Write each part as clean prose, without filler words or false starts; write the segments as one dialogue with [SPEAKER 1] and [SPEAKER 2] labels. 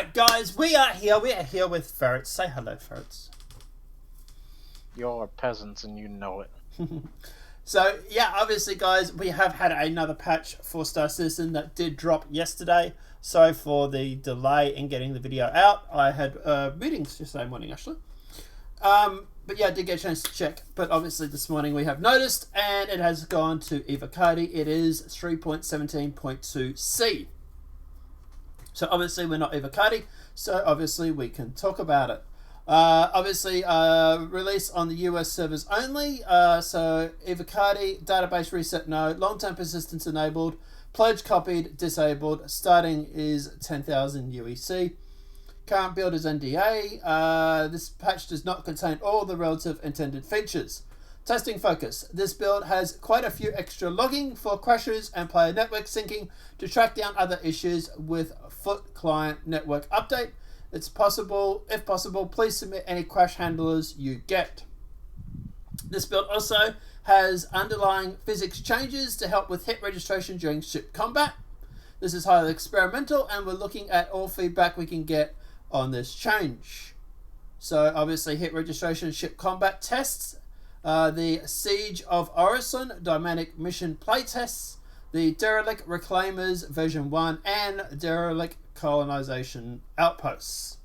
[SPEAKER 1] Alright guys, we are here with Ferrets. Say hello, Ferrets.
[SPEAKER 2] You're peasants and you know it.
[SPEAKER 1] So yeah, obviously guys, we have had another patch for Star Citizen that did drop yesterday. Sorry for the delay in getting the video out. I had meetings yesterday morning actually. But yeah, I did get a chance to check. But obviously this morning we have noticed, and it has gone to EVOCATI. It is 3.17.2C. So obviously we're not EVOCATI, so obviously we can talk about it. Obviously release on the US servers only. So EVOCATI, database reset no, long-term persistence enabled, pledge copied, disabled, starting is 10,000 UEC. Current build is NDA. This patch does not contain all the relative intended features. Testing focus. This build has quite a few extra logging for crashes and player network syncing to track down other issues with Foot client network update. It's possible, if possible, please submit any crash handlers you get. This build also has underlying physics changes to help with hit registration during ship combat. This is highly experimental and we're looking at all feedback we can get on this change. So obviously hit registration ship combat tests, the Siege of Orison dynamic mission playtests, the Derelict Reclaimers version 1 and Derelict Colonization Outposts.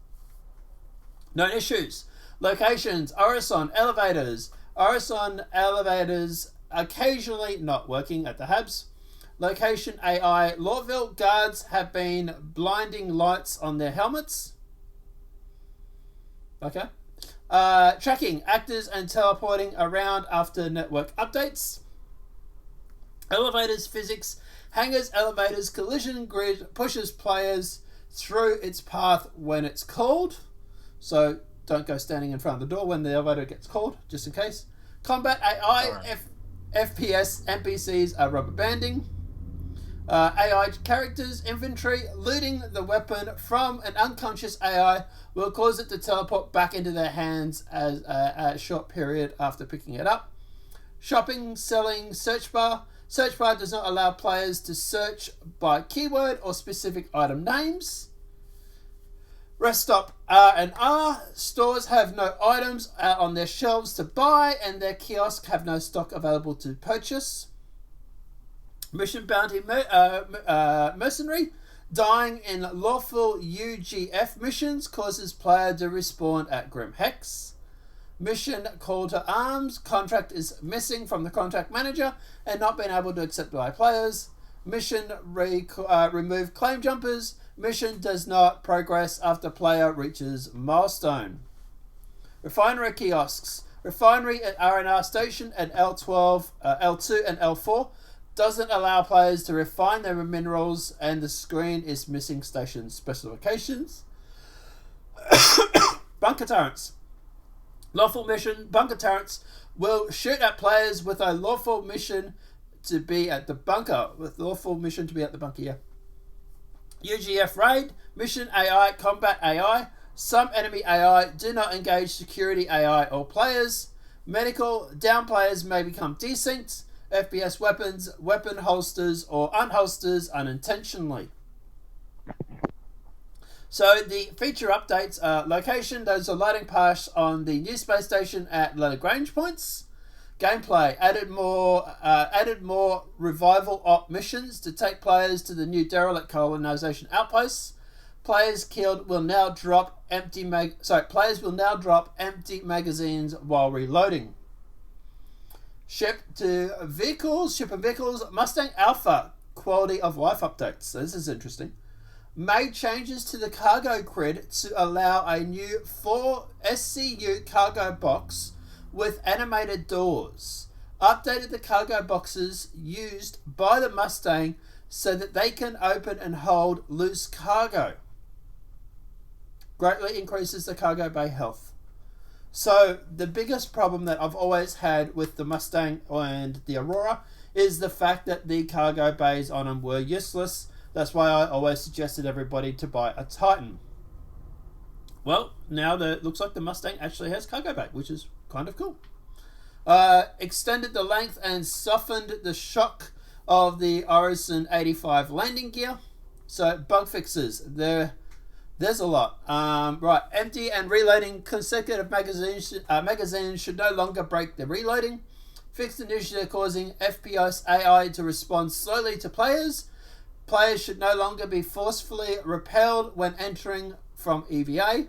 [SPEAKER 1] Known issues. Locations, Orison elevators occasionally not working at the hubs. Location AI, Lorville guards have been blinding lights on their helmets. Okay. Tracking, actors and teleporting around after network updates. Elevators physics, hangars, elevators, collision grid pushes players through its path when it's called. So don't go standing in front of the door when the elevator gets called, just in case. Combat AI, FPS, NPCs are rubber banding. AI characters, infantry, looting the weapon from an unconscious AI will cause it to teleport back into their hands as a short period after picking it up. Shopping, selling, search bar. Search bar does not allow players to search by keyword or specific item names. Rest stop R&R. Stores have no items on their shelves to buy and their kiosks have no stock available to purchase. Mission bounty mercenary. Dying in lawful UGF missions causes player to respawn at Grim Hex. Mission call to arms. Contract is missing from the contract manager and not being able to accept by players. Mission remove claim jumpers. Mission does not progress after player reaches milestone. Refinery kiosks. Refinery at R&R station at L12, L2 and L4 doesn't allow players to refine their minerals and the screen is missing station specifications. Bunker turrets. Lawful mission, bunker turrets will shoot at players with a lawful mission to be at the bunker. Yeah. UGF raid, mission AI, combat AI. Some enemy AI do not engage security AI or players. Medical, down players may become desynced. FPS weapons, weapon holsters or unholsters unintentionally. So the feature updates are location, those are lighting pass on the new space station at Lagrange points. Gameplay, added more revival op missions to take players to the new derelict colonization outposts. Players will now drop empty magazines while reloading. Ship and vehicles, Mustang Alpha quality of life updates. So this is interesting. Made changes to the cargo grid to allow a new 4 SCU cargo box with animated doors. Updated the cargo boxes used by the Mustang so that they can open and hold loose cargo. Greatly increases the cargo bay health. So the biggest problem that I've always had with the Mustang and the Aurora is the fact that the cargo bays on them were useless. That's why I always suggested everybody to buy a Titan. Well, now it looks like the Mustang actually has cargo bay, which is kind of cool. Extended the length and softened the shock of the Orison 85 landing gear. So bug fixes. There's a lot. Right, empty and reloading consecutive magazines should no longer break the reloading. Fixed an issue causing FPS AI to respond slowly to players. Players should no longer be forcefully repelled when entering from EVA.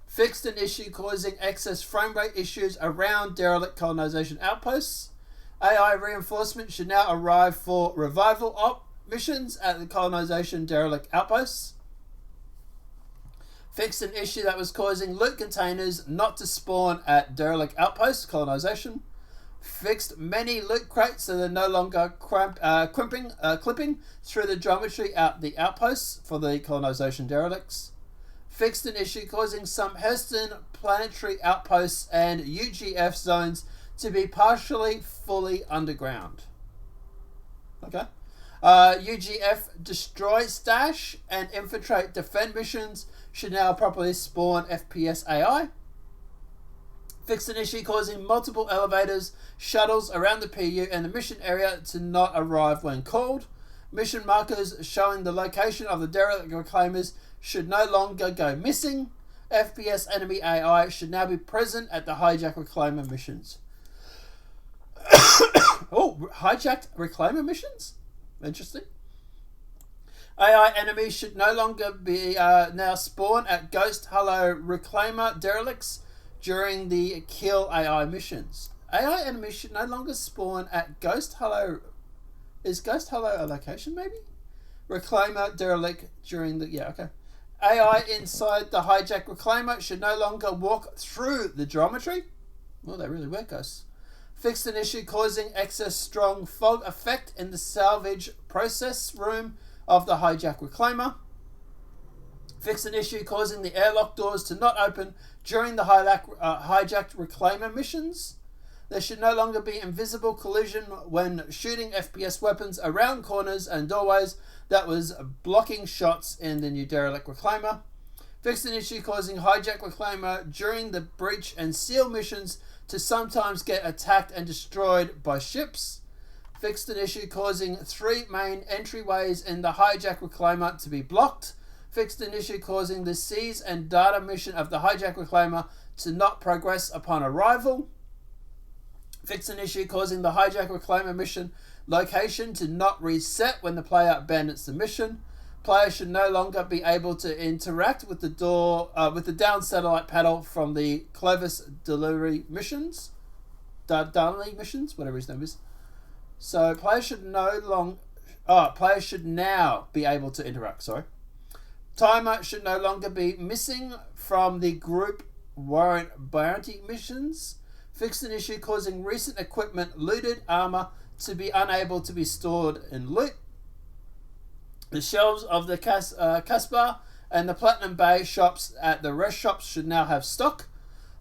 [SPEAKER 1] Fixed an issue causing excess frame rate issues around derelict colonization outposts. AI reinforcement should now arrive for revival op missions at the colonization derelict outposts. Fixed an issue that was causing loot containers not to spawn at derelict outpost colonization. Fixed many loot crates so they're no longer clipping through the geometry out the outposts for the colonization derelicts. Fixed an issue causing some Heston planetary outposts and UGF zones to be partially fully underground. Okay. UGF destroy stash and infiltrate defend missions should now properly spawn FPS AI. Fixed an issue causing multiple elevators, shuttles around the PU and the mission area to not arrive when called. Mission markers showing the location of the derelict reclaimers should no longer go missing. FPS enemy AI should now be present at the hijack reclaimer missions. Oh, hijacked reclaimer missions? Interesting. AI enemies should no longer be now spawn at Ghost Hello Reclaimer derelicts during the kill AI missions. AI enemies should no longer spawn at Ghost Hello. Is Ghost Hello a location maybe? Reclaimer derelict during the okay. AI inside the hijack reclaimer should no longer walk through the geometry. Well, they really were ghosts. Fixed an issue causing excess strong fog effect in the salvage process room of the hijack reclaimer. Fixed an issue causing the airlock doors to not open during the hijacked reclaimer missions. There should no longer be invisible collision when shooting FPS weapons around corners and doorways that was blocking shots in the new derelict reclaimer. Fixed an issue causing hijack reclaimer during the breach and seal missions to sometimes get attacked and destroyed by ships. Fixed an issue causing 3 main entryways in the hijack reclaimer to be blocked. Fixed an issue causing the seize and data mission of the hijack reclaimer to not progress upon arrival. Fixed an issue causing the hijack reclaimer mission location to not reset when the player abandons the mission. Players should no longer be able to interact with the door with the down satellite panel from the Clovis delivery missions, Darnley missions, whatever his name is. So players should now be able to interact. Sorry, timer should no longer be missing from the group warrant bounty missions. Fixed an issue causing recent equipment looted armor to be unable to be stored in loot. The shelves of the Casbah and the Platinum Bay shops at the rest shops should now have stock.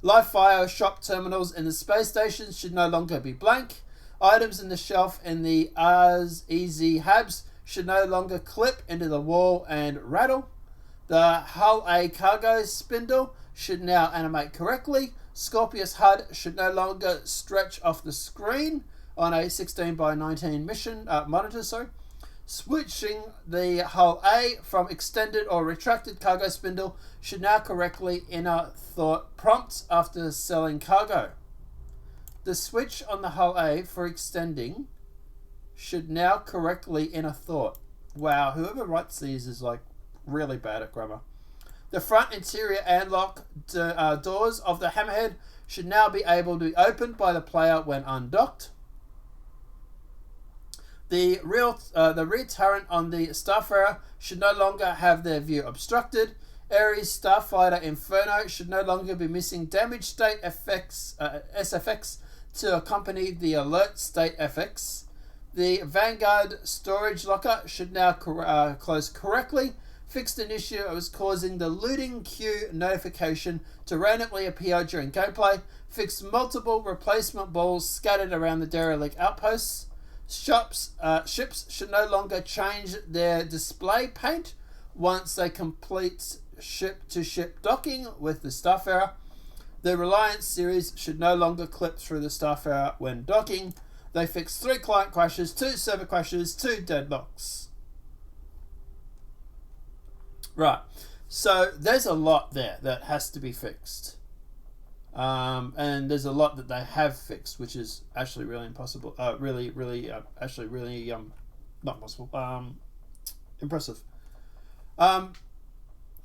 [SPEAKER 1] Live fire shop terminals in the space stations should no longer be blank. Items in the shelf in the Ars EZ Habs should no longer clip into the wall and rattle. The Hull A cargo spindle should now animate correctly. Scorpius HUD should no longer stretch off the screen on a 16:19 mission monitor. Switching the Hull A from extended or retracted cargo spindle should now correctly inner thought prompts after selling cargo. The switch on the Hull A for extending should now correctly inner thought. Wow, whoever writes these is like really bad at grammar. The front interior airlock doors of the Hammerhead should now be able to be opened by the player when undocked. The rear turret on the Starfarer should no longer have their view obstructed. Ares Starfighter Inferno should no longer be missing damage state effects, SFX, to accompany the alert state FX. The Vanguard storage locker should now close correctly. Fixed an issue that was causing the looting queue notification to randomly appear during gameplay. Fixed multiple replacement balls scattered around the derelict outposts. Ships should no longer change their display paint once they complete ship-to-ship docking with the Starfarer. The Reliance series should no longer clip through the Starfarer when docking. They fixed 3 client crashes, 2 server crashes, 2 deadlocks. Right, So there's a lot there that has to be fixed. And there's a lot that they have fixed, which is actually really impossible. Not possible. Impressive. I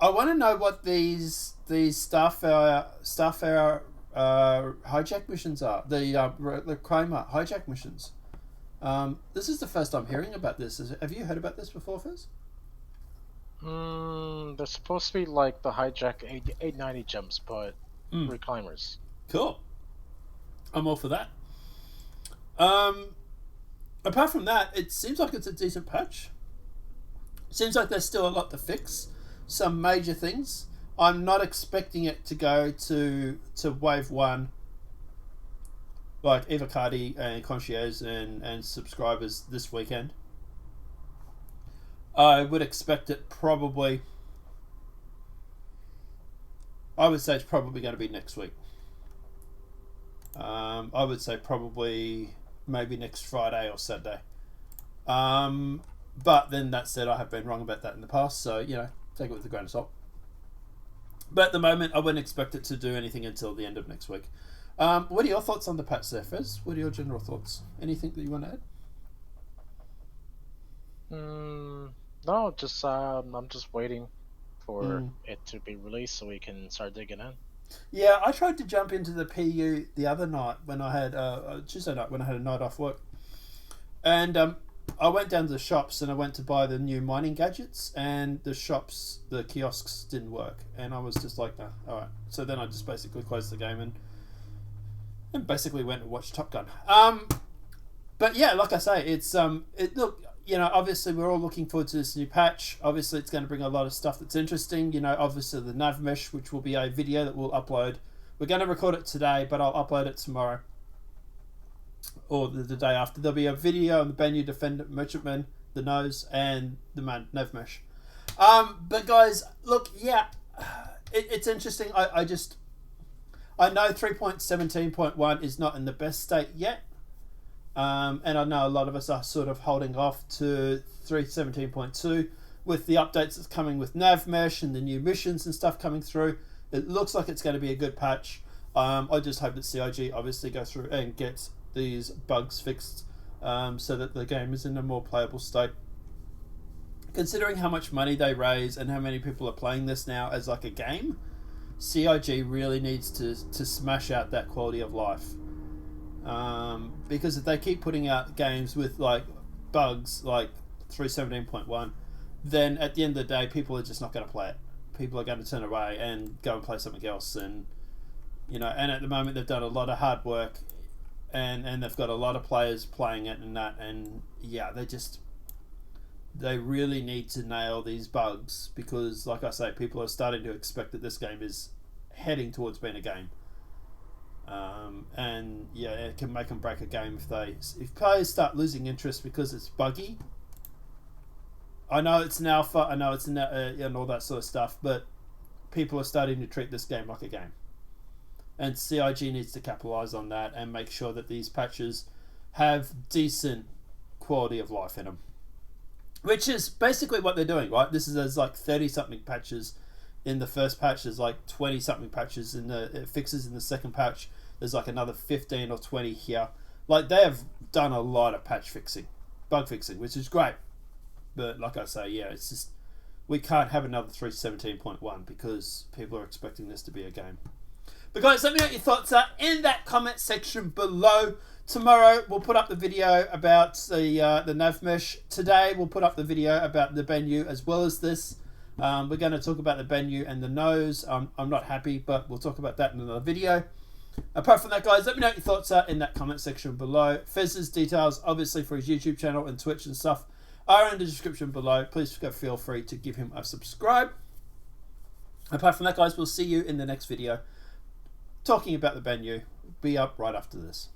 [SPEAKER 1] want to know what these Starfire hijack missions are. The Kramer hijack missions. This is the first I'm hearing about this. Have you heard about this before, Fizz?
[SPEAKER 2] They're supposed to be like the hijack 890 jumps, but reclimbers.
[SPEAKER 1] Cool. I'm all for that. Apart from that, it seems like it's a decent patch. Seems like there's still a lot to fix. Some major things. I'm not expecting it to go to Wave 1 like EVOCATI and Concierge and subscribers this weekend. I would expect it probably... I would say it's probably going to be next week. I would say probably maybe next Friday or Saturday. But then that said, I have been wrong about that in the past, so, you know, take it with a grain of salt. But at the moment, I wouldn't expect it to do anything until the end of next week. What are your thoughts on the patch there, Fez? What are your general thoughts? Anything that you want to add?
[SPEAKER 2] No, just I'm just waiting for it to be released so we can start digging in.
[SPEAKER 1] Yeah, I tried to jump into the PU the other night when I had Tuesday night when I had a night off work, and I went down to the shops and I went to buy the new mining gadgets, and the kiosks didn't work, and I was just like, no, all right. So then I just basically closed the game and basically went and watched Top Gun. But yeah, like I say, it's look. You know, obviously we're all looking forward to this new patch. Obviously it's going to bring a lot of stuff that's interesting. You know, obviously the nav mesh, which will be a video that we'll upload. We're going to record it today, but I'll upload it tomorrow. Or the day after. There'll be a video on the Banyu Defender, Merchantman, the nose, and the nav mesh. But guys, look, yeah, it's interesting. I know 3.17.1 is not in the best state yet. And I know a lot of us are sort of holding off to 3.17.2 with the updates that's coming with nav mesh and the new missions and stuff coming through. It looks like it's going to be a good patch. I just hope that CIG obviously go through and get these bugs fixed so that the game is in a more playable state. Considering how much money they raise and how many people are playing this now as like a game, CIG really needs to smash out that quality of life. Because if they keep putting out games with like bugs like 3.17.1, then at the end of the day people are just not going to play it. People are going to turn away and go and play something else. And you know, and at the moment they've done a lot of hard work and they've got a lot of players playing it and that, and yeah, they really need to nail these bugs, because like I say, people are starting to expect that this game is heading towards being a game. And yeah, it can make and break a game if players start losing interest because it's buggy. I know it's an alpha, I know it's and all that sort of stuff, but people are starting to treat this game like a game, and CIG needs to capitalize on that and make sure that these patches have decent quality of life in them, which is basically what they're doing, right? There's like 30 something patches in the first patch, there's like 20 something patches in the fixes in the second patch. There's like another 15 or 20 here. Like, they have done a lot of bug fixing, which is great. But like I say, yeah, it's just, we can't have another 3.17.1 because people are expecting this to be a game. But guys, let me know what your thoughts are in that comment section below. Tomorrow we'll put up the video about the nav mesh. Today we'll put up the video about the Banyu as well as this. We're going to talk about the Banyu and the nose. I'm not happy, but we'll talk about that in another video. Apart from that, guys, let me know what your thoughts are in that comment section below. Fez's details, obviously, for his YouTube channel and Twitch and stuff, are in the description below. Please feel free to give him a subscribe. Apart from that, guys, we'll see you in the next video talking about the Banyu. Be up right after this.